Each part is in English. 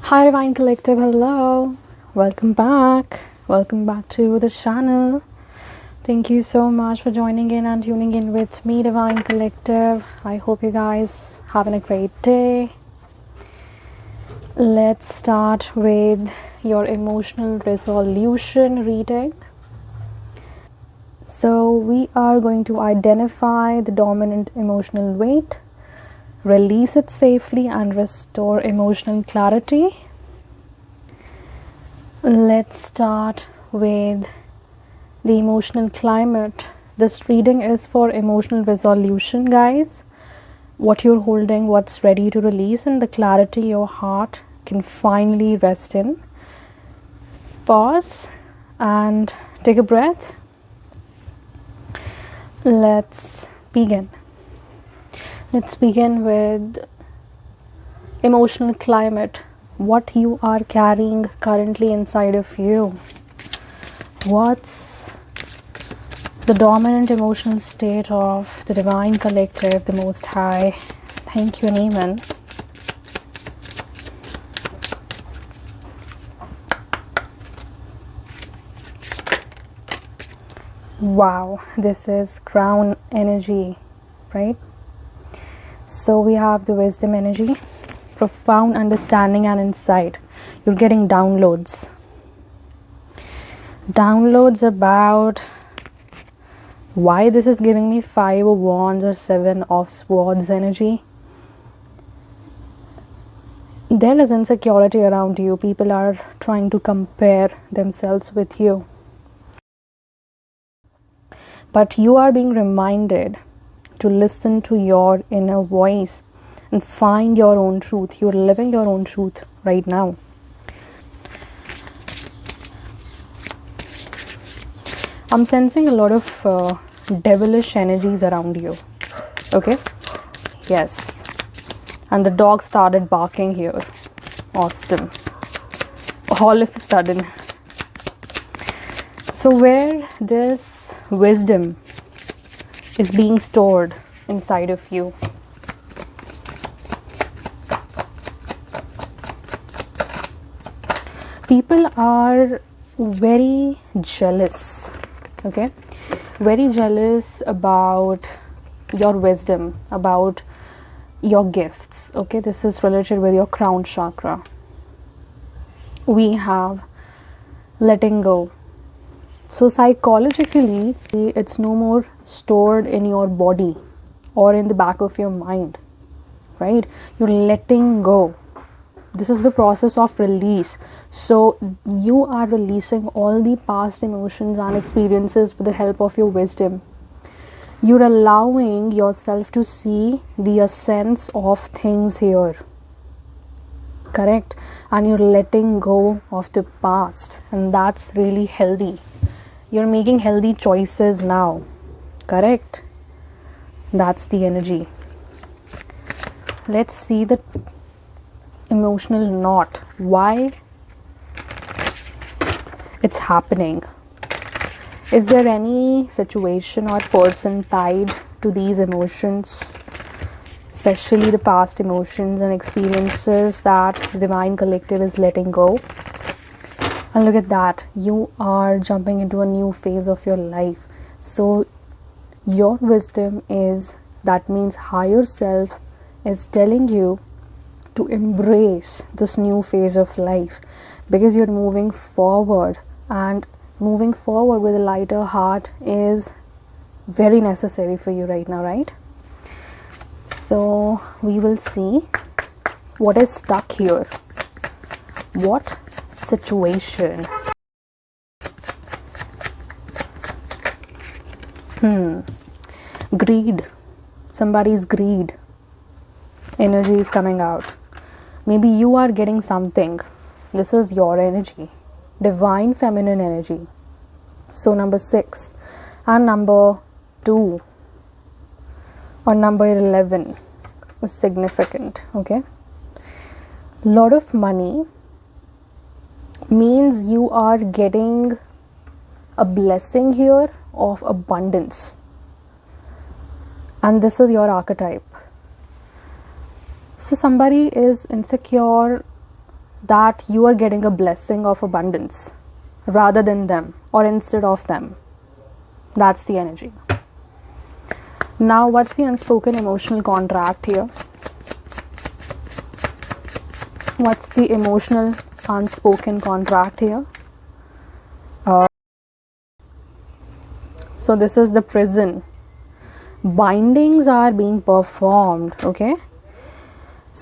Hi Divine Collective, hello. Welcome back. Welcome back to the channel. Thank you so much for joining in and tuning in with me, Divine Collective. I hope you guys having a great day. Let's start with your emotional resolution reading. So we are going to identify the dominant emotional weight, release it safely and restore emotional clarity. Let's start with the emotional climate. This reading is for emotional resolution, guys. What you're holding, what's ready to release, and the clarity your heart can finally rest in. Pause and take a breath. Let's begin. Let's begin with emotional climate. What you are carrying currently inside of you. What's the dominant emotional state of the Divine Collective, the Most High? Thank you and amen. Wow, this is crown energy, right? So we have the wisdom energy, profound understanding and insight. You're getting downloads. Downloads about why this is giving me 5 of wands or 7 of swords energy. There is insecurity around you. People are trying to compare themselves with you. But you are being reminded to listen to your inner voice and find your own truth. You're living your own truth right now. I'm sensing a lot of devilish energies around you. Okay? Yes. And the dog started barking here. Awesome. All of a sudden. So where this wisdom is being stored inside of you. People are very jealous. Okay, very jealous about your wisdom, about your gifts. Okay, this is related with your crown chakra. We have letting go. So psychologically, it's no more stored in your body or in the back of your mind, right? You're letting go. This is the process of release. So you are releasing all the past emotions and experiences with the help of your wisdom. You're allowing yourself to see the essence of things here. Correct? And you're letting go of the past. And that's really healthy. You're making healthy choices now. Correct? That's the energy. Let's see the emotional knot. Why it's happening. Is there any situation or person tied to these emotions, especially the past emotions and experiences that the Divine Collective is letting go? And look at that, you are jumping into a new phase of your life. So your wisdom is, that means higher self is telling you to embrace this new phase of life, because you're moving forward, and moving forward with a lighter heart is very necessary for you right now, right? So we will see what is stuck here. What situation? Greed. Somebody's greed energy is coming out. Maybe you are getting something. This is your energy. Divine feminine energy. So number 6 and number 2 or number 11 is significant. Okay. Lot of money means you are getting a blessing here of abundance. And this is your archetype. So somebody is insecure that you are getting a blessing of abundance rather than them or instead of them. That's the energy. Now, what's the unspoken emotional contract here? What's the emotional unspoken contract here? So this is the prison. Bindings are being performed, okay?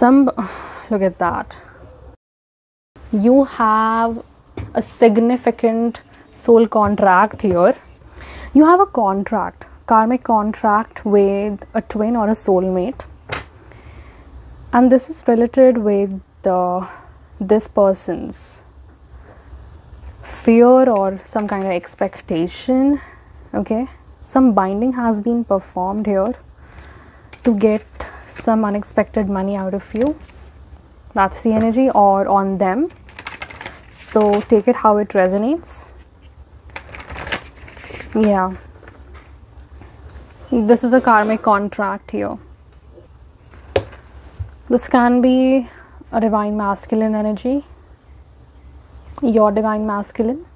Look at that. You have a significant soul contract here. You have a contract, karmic contract with a twin or a soulmate. And this is related with this person's fear or some kind of expectation, okay? Some binding has been performed here to get some unexpected money out of you. That's the energy, or on them. So take it how it resonates. Yeah. This is a karmic contract here. This can be a divine masculine energy. Your divine masculine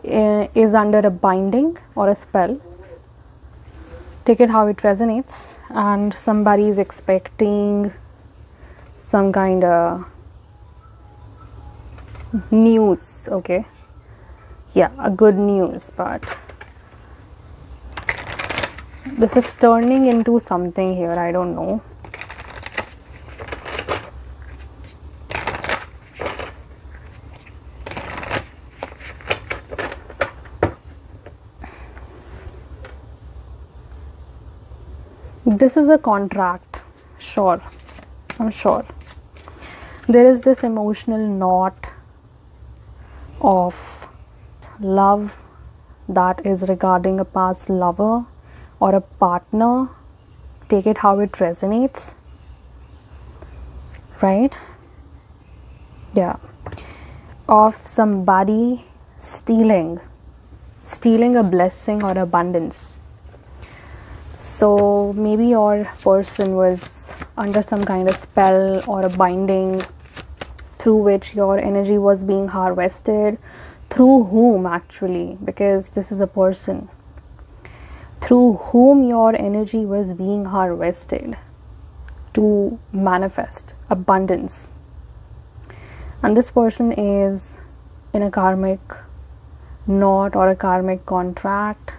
is under a binding or a spell. Take it how it resonates. And somebody is expecting some kind of news, okay? Yeah, a good news, but this is turning into something here, I don't know. This is a contract, sure, I'm sure. There is this emotional knot of love that is regarding a past lover or a partner. Take it how it resonates, right? Yeah. Of somebody stealing a blessing or abundance. So maybe your person was under some kind of spell or a binding through which your energy was being harvested. Through whom, actually, because this is a person through whom your energy was being harvested to manifest abundance. And this person is in a karmic knot or a karmic contract.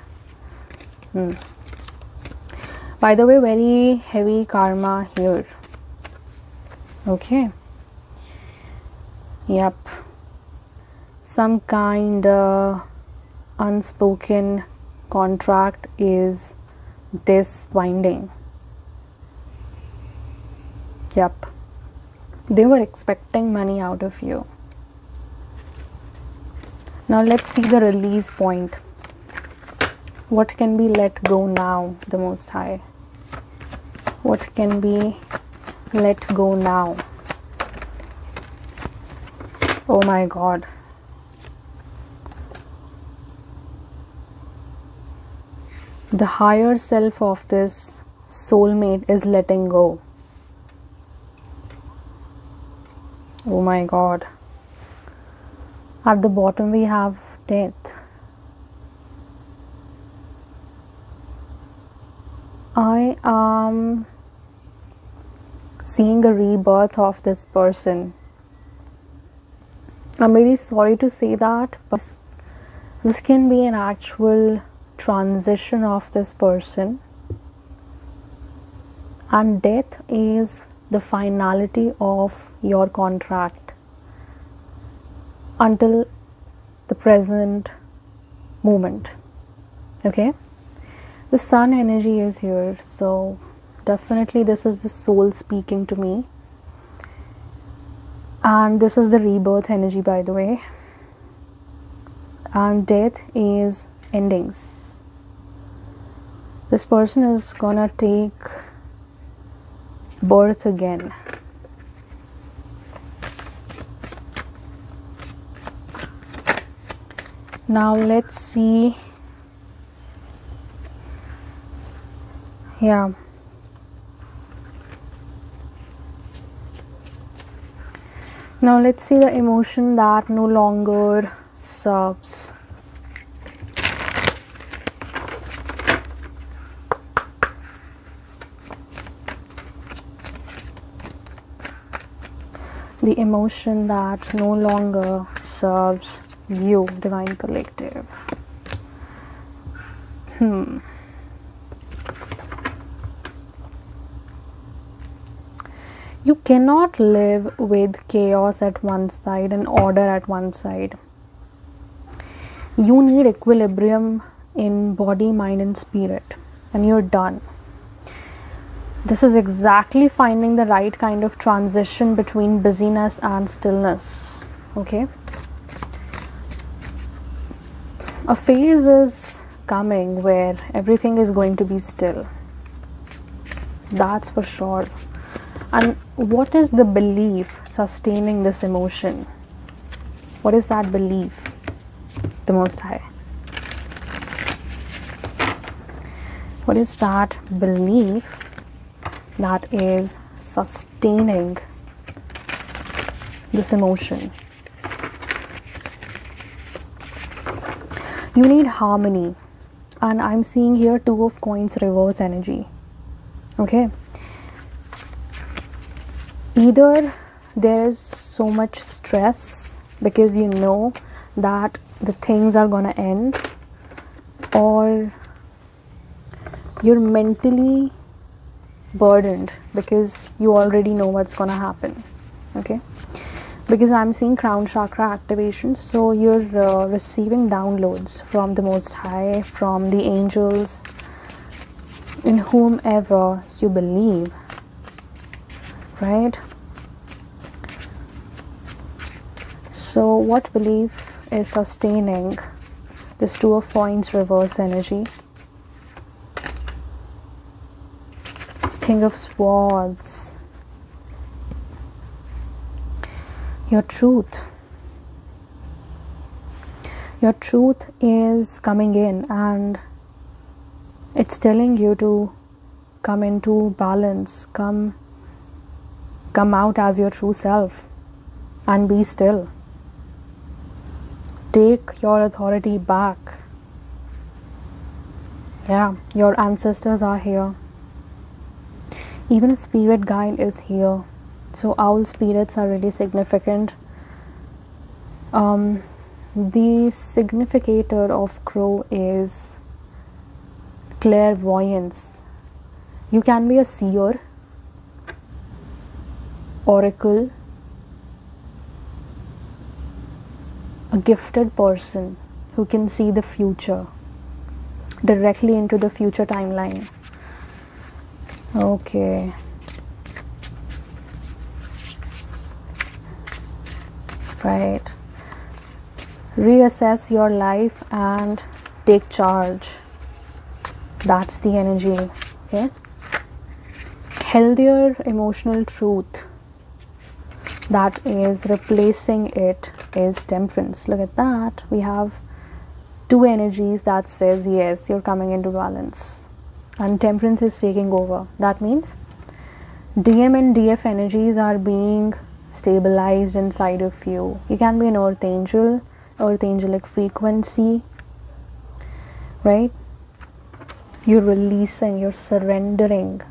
By the way, very heavy karma here. Okay. Yep. Some kind of unspoken contract is this binding. Yep. They were expecting money out of you. Now let's see the release point. What can be let go now, the Most High? What can be let go now? Oh my God. The higher self of this soulmate is letting go. Oh my God. At the bottom we have death. I am seeing a rebirth of this person. I'm really sorry to say that, but this can be an actual transition of this person. And death is the finality of your contract until the present moment. Okay? The sun energy is here, so definitely this is the soul speaking to me. And this is the rebirth energy, by the way. And death is endings. This person is gonna take birth again. Now let's see. Yeah. Now let's see the emotion that no longer serves. The emotion that no longer serves you, Divine Collective. You cannot live with chaos at one side and order at one side. You need equilibrium in body, mind, and spirit, and you're done. This is exactly finding the right kind of transition between busyness and stillness. Okay? A phase is coming where everything is going to be still. That's for sure. And what is the belief sustaining this emotion? What is that belief? The Most High. What is that belief that is sustaining this emotion? You need harmony. And I'm seeing here Two of Coins reverse energy. Okay? Either there's so much stress because you know that the things are gonna end, or you're mentally burdened because you already know what's gonna happen. Okay? Because I'm seeing crown chakra activation, so you're receiving downloads from the Most High, from the angels, in whomever you believe. Right? So what belief is sustaining this Two of Coins reverse energy? King of Swords. Your truth. Your truth is coming in and it's telling you to come into balance, come out as your true self and be still. Take your authority back. Yeah, your ancestors are here. Even a spirit guide is here. So owl spirits are really significant. The significator of crow is clairvoyance. You can be a seer, oracle, a gifted person who can see the future, directly into the future timeline. Okay. Right. Reassess your life and take charge. That's the energy. Okay. Healthier emotional truth that is replacing it is temperance. Look at that. We have two energies that says yes, you're coming into balance, and temperance is taking over. That means DM and DF energies are being stabilized inside of you. You can be an earth angel, earth angelic frequency, right? You're releasing, you're surrendering.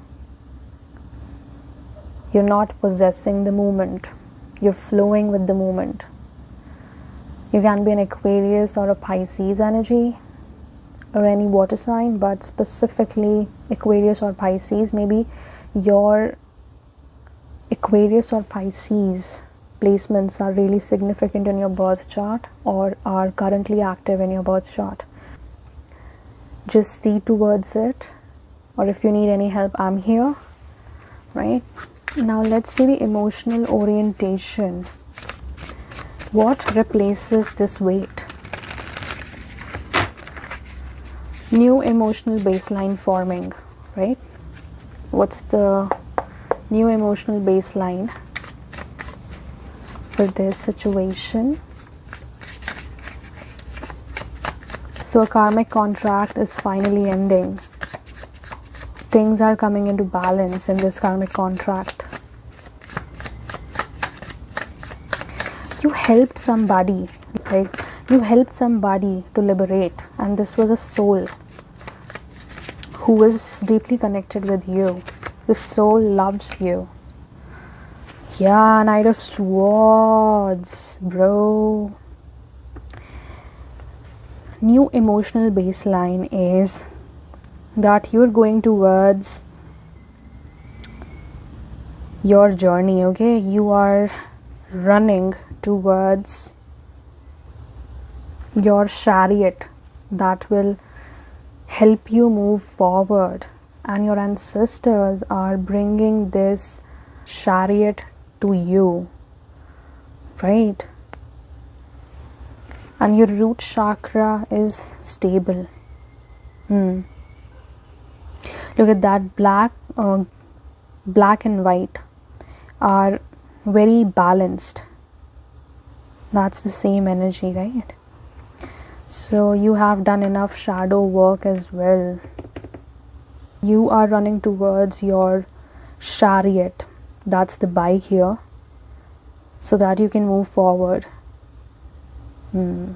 You're not possessing the moment. You're flowing with the moment. You can be an Aquarius or a Pisces energy or any water sign, but specifically Aquarius or Pisces. Maybe your Aquarius or Pisces placements are really significant in your birth chart or are currently active in your birth chart. Just see towards it, or if you need any help, I'm here. Right? Now let's see the emotional orientation. What replaces this weight? New emotional baseline forming, right? What's the new emotional baseline for this situation? So a karmic contract is finally ending. Things are coming into balance in this karmic contract. you helped somebody, like you helped somebody to liberate, and this was a soul who was deeply connected with you. The soul loves you. Yeah, Knight of Swords, bro. New emotional baseline is that you're going towards your journey, okay? You are running towards your chariot that will help you move forward, and your ancestors are bringing this chariot to you, right? And your root chakra is stable. Look at that. Black and white are very balanced. That's the same energy, right? So you have done enough shadow work as well. You are running towards your chariot. That's the bike here, so that you can move forward. The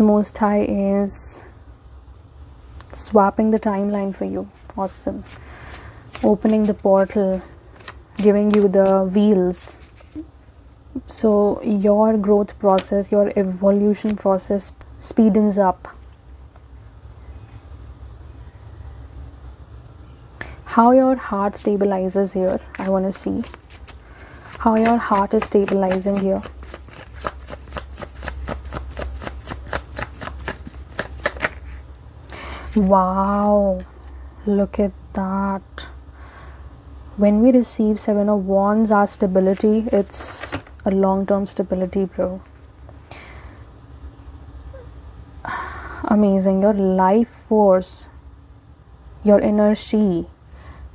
Most High is swapping the timeline for you. Awesome. Opening the portal, giving you the wheels. So your growth process, your evolution process speedens up. How your heart stabilizes here, I want to see. How your heart is stabilizing here. Wow, look at that. When we receive Seven of Wands as stability, it's a long-term stability, bro. Amazing. Your life force, your inner chi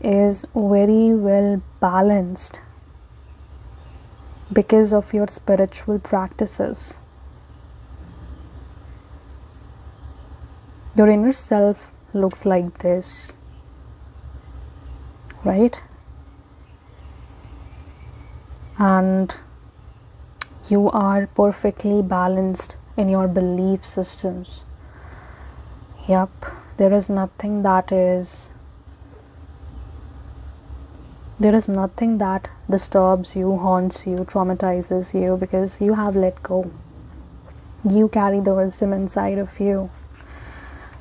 is very well balanced because of your spiritual practices. Your inner self looks like this, right? And you are perfectly balanced in your belief systems. Yep, there is nothing that disturbs you, haunts you, traumatizes you, because you have let go. You carry the wisdom inside of you.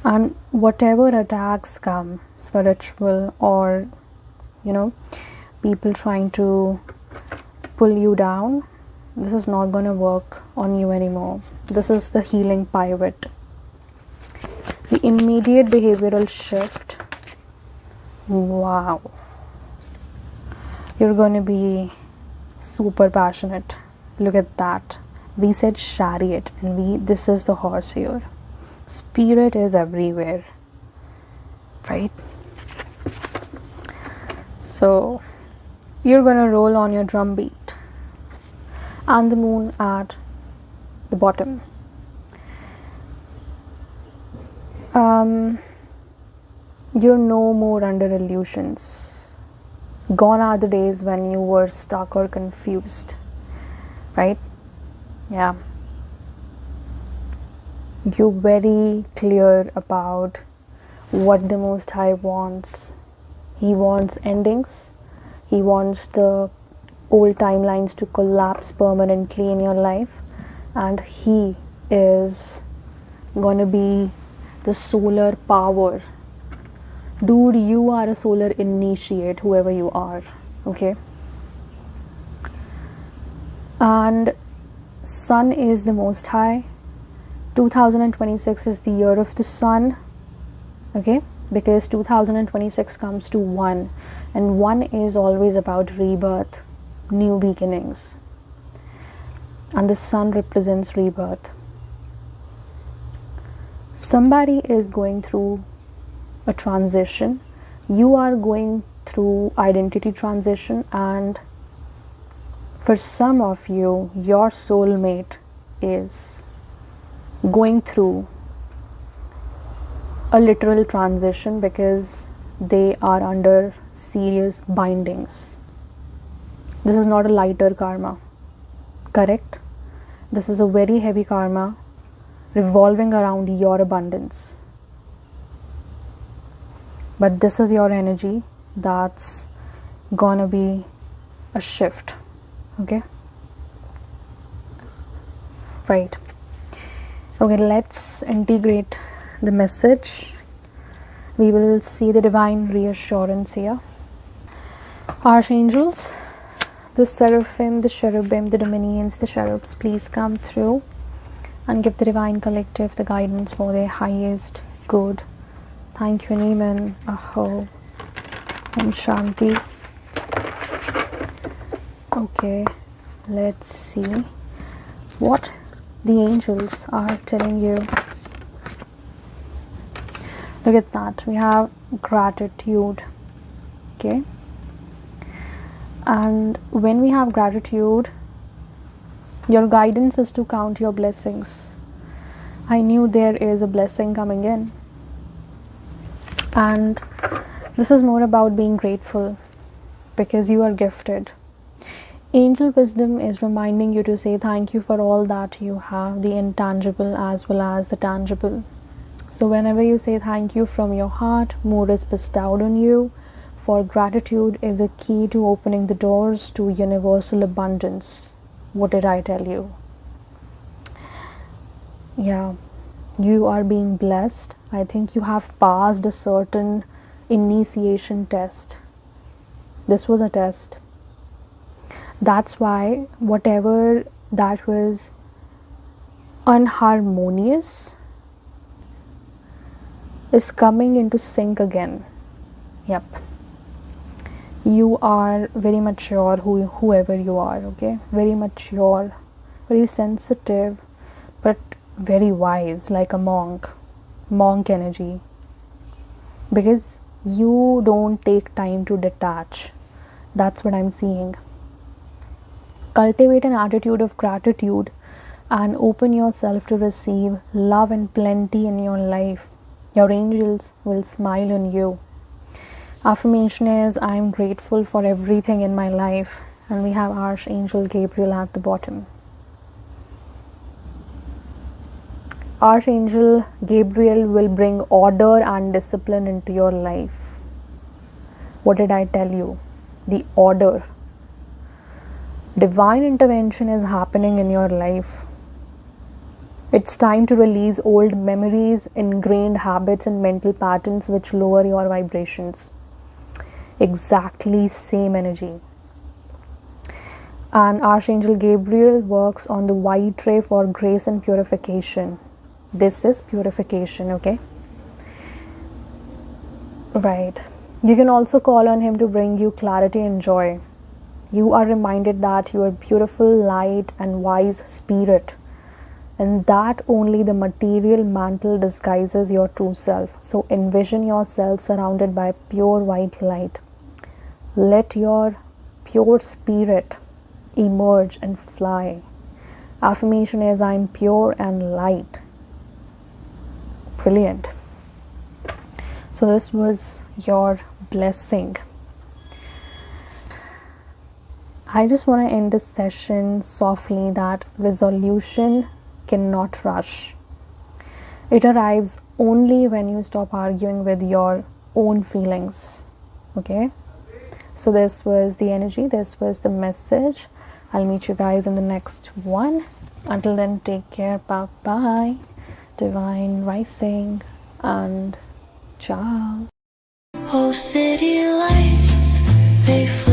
And whatever attacks come, spiritual or, people trying to pull you down, this is not going to work on you anymore. This is the healing pivot. The immediate behavioral shift. Wow. You're going to be super passionate. Look at that. We said chariot, and this is the horse here. Spirit is everywhere, right? So you're gonna roll on your drum beat, and the moon at the bottom. You're no more under illusions. Gone are the days when you were stuck or confused, right? Yeah. You're very clear about what the Most High wants. He wants endings. He wants the old timelines to collapse permanently in your life. And He is going to be the solar power. Dude, you are a solar initiate, whoever you are. Okay? And Sun is the Most High. 2026 is the year of the sun, okay, because 2026 comes to 1, and 1 is always about rebirth, new beginnings, and the sun represents rebirth. Somebody is going through a transition. You are going through identity transition, and for some of you, your soulmate is going through a literal transition because they are under serious bindings. This is not a lighter karma. Correct? This is a very heavy karma revolving around your abundance. But this is your energy that's gonna be a shift. Okay? Right. Okay, let's integrate the message. We will see the divine reassurance here. Archangels, the seraphim, the cherubim, the dominions, the cherubs, please come through and give the divine collective the guidance for their highest good. Thank you and amen. Aho. Om Shanti. Okay, let's see what the angels are telling you. Look at that. We have gratitude. Okay. And when we have gratitude, your guidance is to count your blessings. I knew there is a blessing coming in. And this is more about being grateful because you are gifted. Angel wisdom is reminding you to say thank you for all that you have, the intangible as well as the tangible. So whenever you say thank you from your heart, more is bestowed on you. For gratitude is a key to opening the doors to universal abundance. What did I tell you? Yeah, you are being blessed. I think you have passed a certain initiation test. This was a test. That's why whatever that was unharmonious is coming into sync again. Yep. You are very mature, whoever you are, okay? Very mature, very sensitive, but very wise, like a monk energy. Because you don't take time to detach. That's what I'm seeing. Cultivate an attitude of gratitude and open yourself to receive love and plenty in your life. Your angels will smile on you. Affirmation is, I am grateful for everything in my life. And we have Archangel Gabriel at the bottom. Archangel Gabriel will order and discipline into your life. What did I tell you? The order. Divine intervention is happening in your life. It's time to release old memories, ingrained habits and mental patterns which lower your vibrations. Exactly same energy. And Archangel Gabriel works on the white tray for grace and purification. This is purification, okay? Right. You can also call on him to bring you clarity and joy. You are reminded that you are beautiful, light and wise spirit, and that only the material mantle disguises your true self. So envision yourself surrounded by pure white light. Let your pure spirit emerge and fly. Affirmation is, I am pure and light. Brilliant. So this was your blessing. I just want to end this session softly that resolution cannot rush. It arrives only when you stop arguing with your own feelings. Okay? So this was the energy, this was the message. I'll meet you guys in the next one. Until then, take care. Bye-bye. Divine rising and ciao. Oh, city lights, they fly.